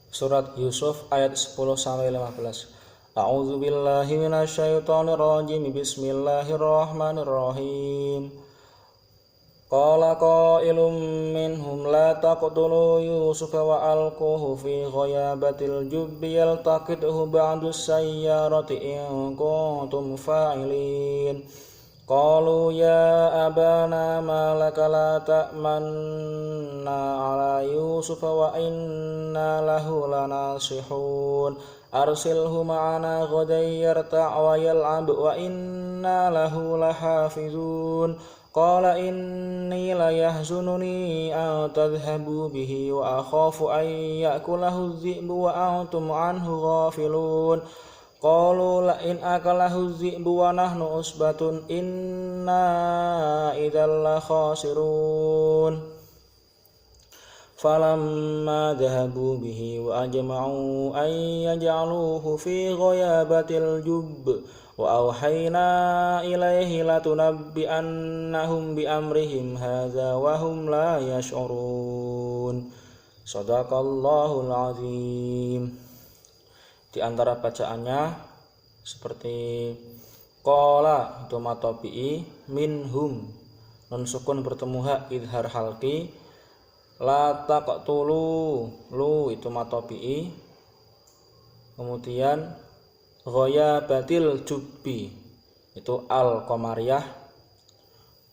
Surat Yusuf ayat 10-15. A'udzu billahi minasyaitonir rajim. Bismillahirrahmanirrahim. Qala qailum minhum la taqtulu Yusufa wa alquhu fi ghayabatil jubbi yaltaqithu ba'du sayyarati in kuntum fa'ilin. Qalu ya abana ma laka la ta'manna ala Yusufa wa inna lahu lanasihun arsilhu ma'ana ghadan yarta' wa yal'ab wa inna lahu lahafizun. Qala inni la yahzununi an tadhhabu bihi wa akhafu an ya'kulahu adh-dhi'bu wa antum anhu ghafilun. Qalu la in akalahu adh-dhi'bu wa nahnu usbatun inna idzal la khasirun. Falamma dhahabu bihi wa ajma'u an yaj'aluhu fi ghayabatil jubb wa awhayna ilaihi latunabbi'annahum bi amrihim hadza wa hum la yash'urun. Shadaqallahul azim. Di antara bacaannya seperti qala itu matobi'i, minhum nun sukun bertemu ha idhar halqi, la taqtulu lu itu matobi'i, kemudian ghayabatil jubbi itu al qamariyah,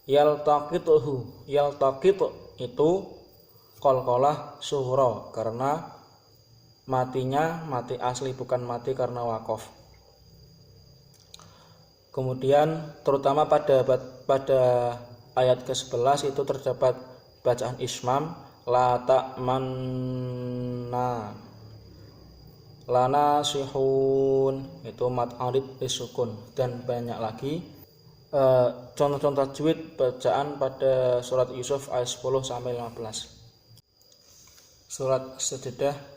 yaltaqituhu yaltaqit itu qalqalah sughra karena matinya mati asli bukan mati karena waqaf. Kemudian terutama pada ayat ke-11 itu terdapat bacaan ismam la ta'manna lana sihun itu mat arid bisukun dan banyak lagi contoh-contoh tajwid bacaan pada surat Yusuf ayat 10-15. Surat Sajdah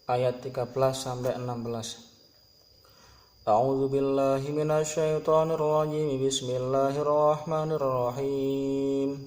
ayat 13-16. A'udzu billahi minasyaitonir rajim. Bismillahirrahmanirrahim.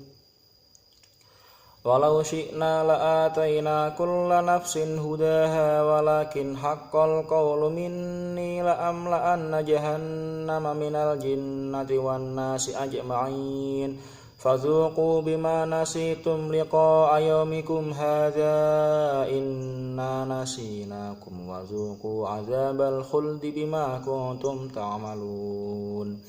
Walau syi'na la'ataina kulla nafsin hudaha walakin haqqal qawlu minni la'amla'anna jahannama minal jinnati wan nasi ajma'in. Fadzuqu bima nasitum liqa'a yaumikum hadza inna nasinakum wadzuqu azabal khuldi bima kuntum ta'malun.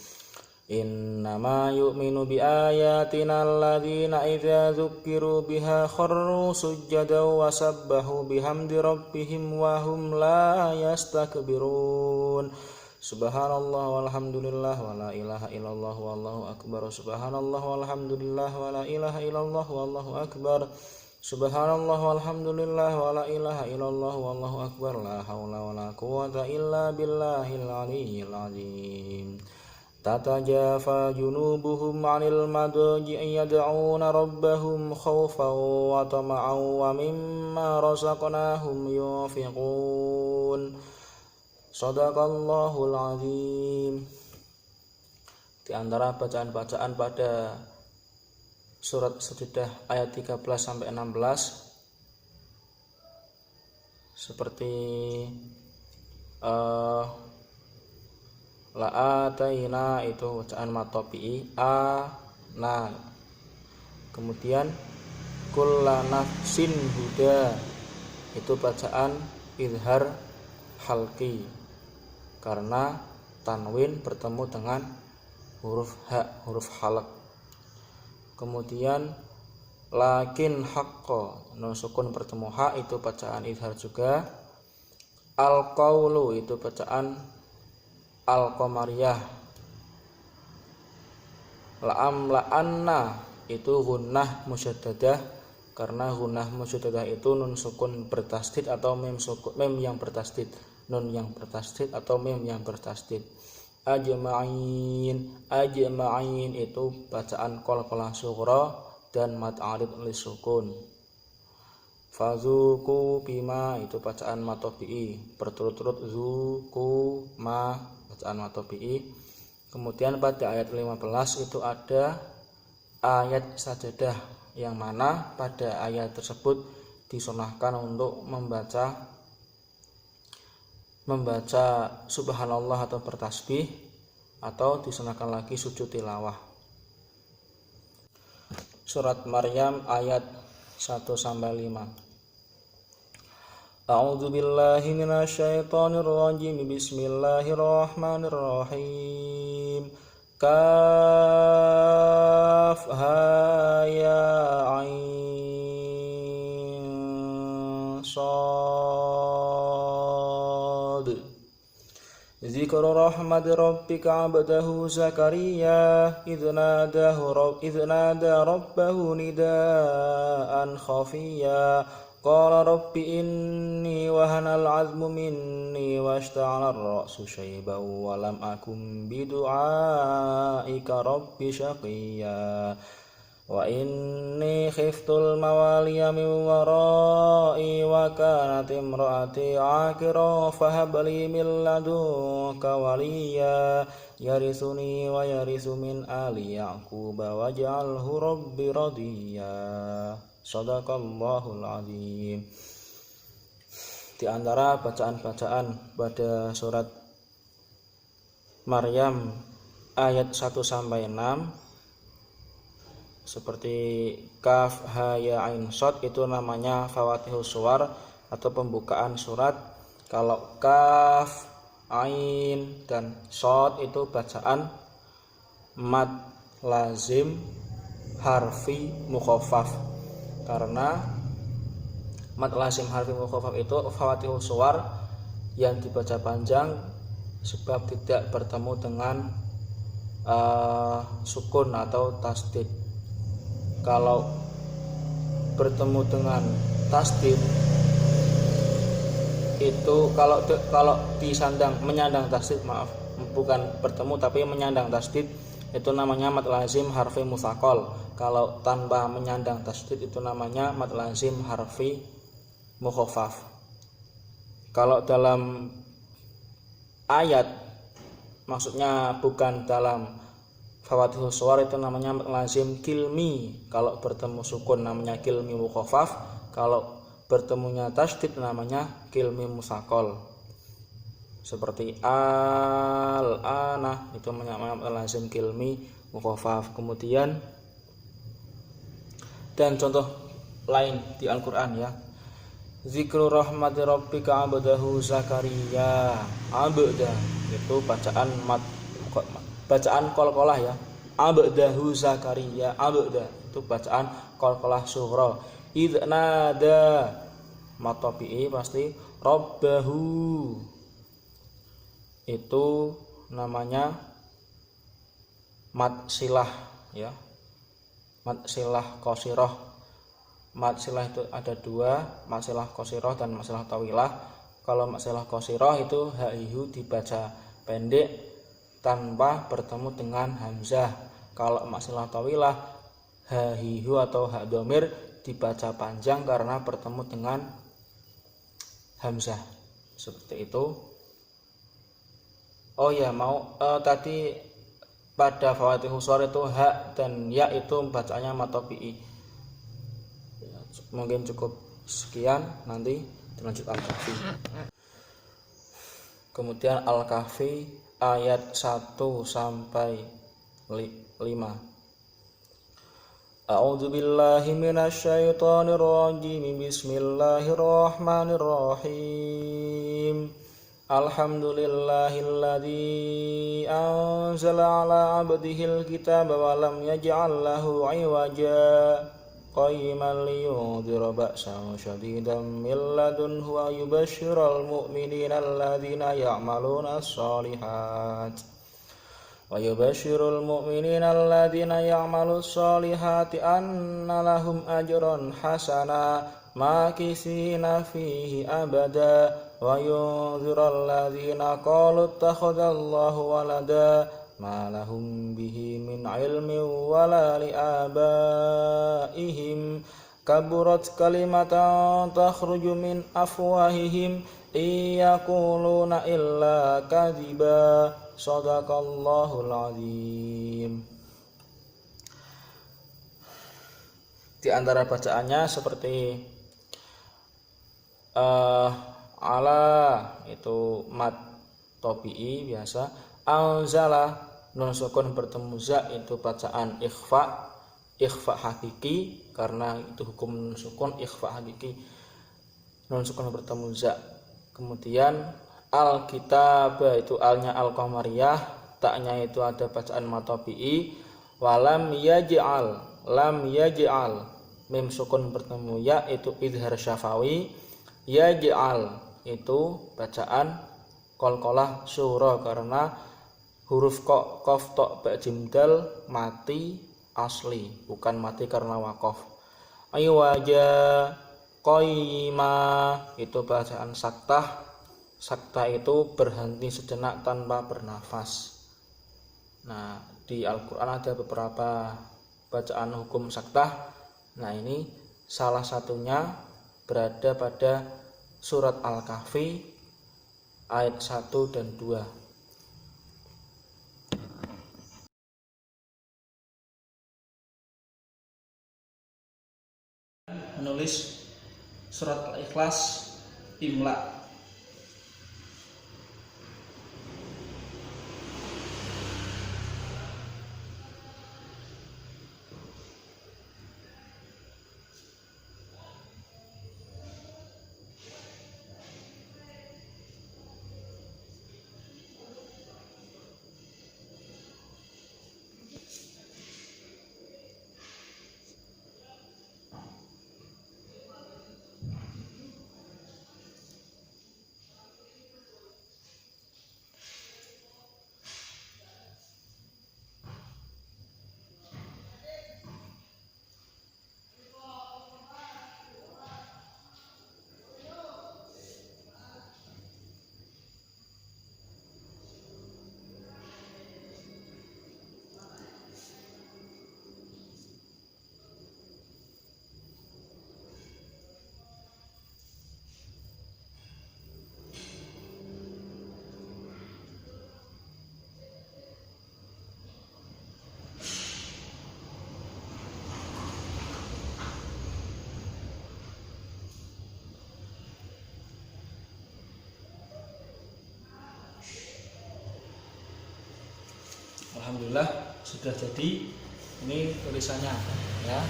Innama yu'minu bi ayatina alladzina idza dzukkiru biha kharru sujjadan wa sabbahu bihamdi rabbihim wa hum la yastakbirun. Subhanallah walhamdulillah wa la ilaha illallah wallahu akbar. Subhanallah walhamdulillah wa la ilaha illallah wallahu akbar. Subhanallah walhamdulillah wa la ilaha illallah wallahu akbar. La haula wa la quwwata illa billahil aliyyil azim. Tatajafa junubuhum 'anil madji'i yad'una rabbahum khaufan wa tama'an wa mimma razaqnahum yunfiqun. Shadaqallahul azim. Di antara bacaan-bacaan pada surat Sajdah ayat 13-16 seperti la'ataina itu bacaan matobi'i na, kemudian kullanafsin huda itu bacaan idhar halqi karena tanwin bertemu dengan huruf ha, huruf halq. Kemudian lakin haqqo nun sukun bertemu ha itu bacaan idhar juga. Al qaulu itu bacaan al qamariyah. La'amla'anna itu gunnah musyaddadah karena gunnah musyaddadah itu nun sukun bertasdid atau mim yang bertasdid, nun yang bertasdid atau mim yang bertasdid. Ajma'in itu bacaan qalqalah sughra dan mad arid lisukun. Fazuku bima itu bacaan matobi'i berturut-turut zuku ma bacaan matobi'i. Kemudian pada ayat 15 itu ada ayat sajadah yang mana pada ayat tersebut disunahkan untuk membaca subhanallah atau bertasbih, atau disunahkan lagi sujud tilawah. Surat Maryam ayat 1-5. A'udzu billahi minasyaitonir rajim. Bismillahirrahmanirrahim. Kaf ha ya ain sad. Zikru rahmati rabbika 'abdahu Zakaria idz nada rabbahu nidaan khafiyya qala rabbi inni wahanal 'azmu minni washta'ala ar-ra'su shayban wa lam akum bidu'aika rabbi shaqiyya wa inni khiftul mawaliya min wara'i wa kanat imraati 'aqira fahab li min ladunka waliyya yarisuni wa yarisu min ali ya'qub waj'alhu rabbi radiyya. Shadaqallahul azim. Di antara bacaan-bacaan pada surat Maryam ayat 1-6 seperti kaf ha ya ain shad itu namanya fawatihus suwar atau pembukaan surat. Kalau kaf, ain dan shad itu bacaan mad lazim harfi mukhaffaf. Karena mad lazim harfi mukhaffaf itu fawatihus suwar yang dibaca panjang sebab tidak bertemu dengan sukun atau tasdid. Kalau bertemu dengan tasdid itu kalau menyandang tasdid, bukan bertemu tapi menyandang tasdid, itu namanya mad lazim harfi mutsaqal. Kalau tanpa menyandang tasdid itu namanya mad lazim harfi mukhaffaf. Kalau dalam ayat, maksudnya bukan dalam fawatihus suwar, itu namanya mad lazim kilmi. Kalau bertemu sukun namanya kilmi mukhaffaf, kalau bertemunya tasdid namanya kilmi mutsaqal. Seperti al-ana itu namanya mad lazim kilmi mukhaffaf. Kemudian dan contoh lain di Al-Qur'an ya. Zikru rahmati rabbika 'abdahu Zakaria. Abda itu bacaan qalqalah ya. Abdahu Zakaria. Abda itu bacaan qalqalah sughra. Idz nada matopi'i pasti rabbahu. Itu namanya mad silah ya. Mad silah qasirah. Mad silah itu ada dua, mad silah qasirah dan mad silah tawilah. Kalau mad silah qasirah itu ha-hi-hu dibaca pendek tanpa bertemu dengan hamzah. Kalau mad silah tawilah ha-hi-hu atau ha dhamir dibaca panjang karena bertemu dengan hamzah. Seperti itu. Oh ya, tadi pada fawatihus suwar itu ha dan ya itu bacaannya matopi'i. Mungkin cukup sekian, nanti dilanjut Al-Kahfi. Kemudian Al-Kahfi ayat 1-5. A'udzu billahi minasyaitonir rajim. Bismillahirrahmanirrahim. Alhamdulillahilladzi anzala 'ala 'abdihil kitaba wa lam yaj'al lahu 'iwaja qayyiman liyunzira ba'san syadidan min ladunhu wa yubashshiral mu'minina alladzina ya'maluna as-solihati anna lahum ajran hasana makisina fihi abada wa yunziral ladzina qalu ittakhadallahu walada ma lahum bihi min ilmin wala li abaihim kaburat kalimatan takhruju min afwahihim iyaquluna illa kadhiba. Shadaqallahul azim. Di antara bacaannya seperti Ala itu mat tabi'i biasa. Anzala nun sukun bertemu za itu bacaan ikhfa hakiki, karena itu hukum nun sukun ikhfa hakiki, nun sukun bertemu za. Kemudian al kitab itu alnya al qamariyah, taknya itu ada bacaan matabi'i. Walam yaj'al lam yaj'al mim sukun bertemu ya itu idhar syafawi. Yaj'al itu bacaan qalqalah syura, karena huruf qaf ta ba jim dal mati asli, bukan mati karena waqaf. Aywaja qayyima itu bacaan saktah. Sakta itu berhenti sejenak tanpa bernafas. Nah, di Al-Qur'an ada beberapa bacaan hukum saktah. Nah, ini salah satunya berada pada surat Al-Kahfi ayat 1 dan 2. Menulis surat Al-Ikhlas imla. Alhamdulillah sudah jadi. Ini tulisannya ya.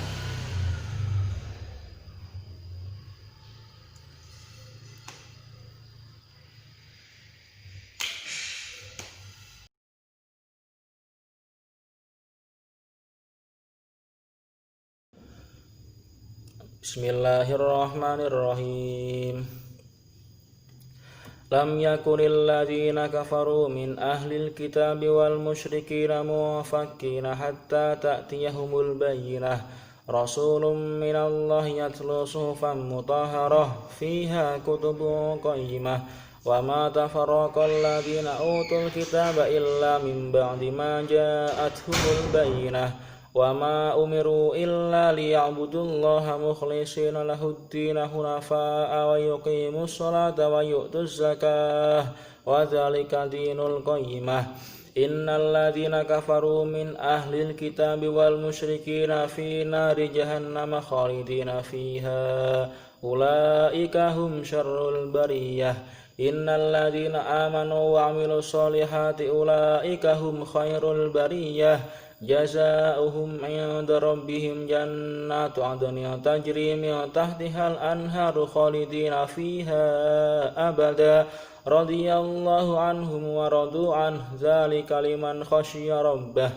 Bismillahirrahmanirrahim. Lam yakunil ladzina kafaru min ahlil kitabi wal musyrikina muwaffaqina hatta ta'tiyahumul bayyinah. Rasulun minallahi yatlu suhufan mutahharah fiha kutubun qayyimah. Wa ma tafarraqal ladzina utul kitaba illa min ba'di ma ja'atuhumul bayyinah. Wa ma umiru illa liya'budullaha mukhlishina lahuddina hunafa'a wa yuqimus sholata wa yu'tuz zakah wa dzalika dinul qayyimah. Innal ladzina kafaru min ahlil kitabi wal musyrikina fi nari jahannam khalidina fiha ulaika hum syarrul bariyah. Innal ladzina amanu wa 'amilus sholihati ulaika hum khairul bariyah. Jazaohum 'inda rabbihim jannatu 'adnin tajri min tahtihal anharu khalidina fiha abada radhiyallahu anhum wa radu an dzalika liman khasyiya rabbah.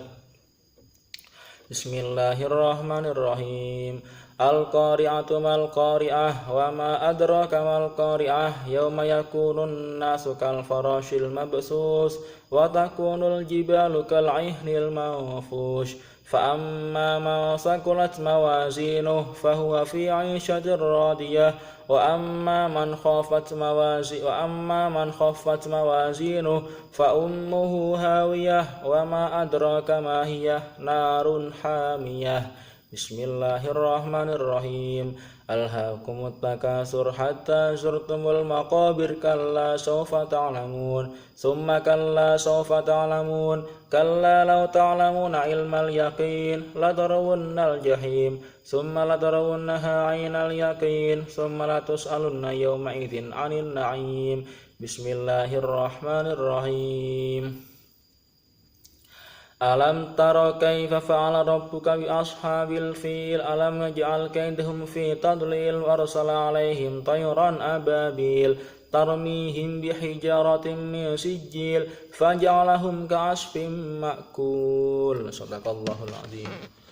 Bismillahirrahmanirrahim. Al-qari'atu mal qari'ah wa ma adraka mal qari'ah yauma yakunun nasu kal farashil mabsus wa takunul jibalu kal 'ihnil manfush fa amma man saqulat mawazinuhu fa huwa fi 'ishatir radiyah wa amma man khaffat mawazinuhu fa ummuhu hawiyah wa ma adraka ma hiya narun hamiyah. Bismillahirrahmanirrahim. Alhaakumut takasur hatta zurtumul maqabir kalla sawfa ta'lamun summa kalla sawfa ta'lamun kalla law ta'lamuna ilmal yaqin latarawunnal jahim summa latarawunnaha 'ainal yaqin summa latus'alunna yawma idzin 'anil na'im. Bismillahirrahmanirrahim. Alam tara kaifa fa'ala rabbuka bi ashabil fil alam yaj'al kaydahum fi tadlil wa arsala 'alaihim tayran ababil tarmihim bihijaratin min sijil faj'alahum ka'asfin ma'kul. Shadaqallahul 'azim.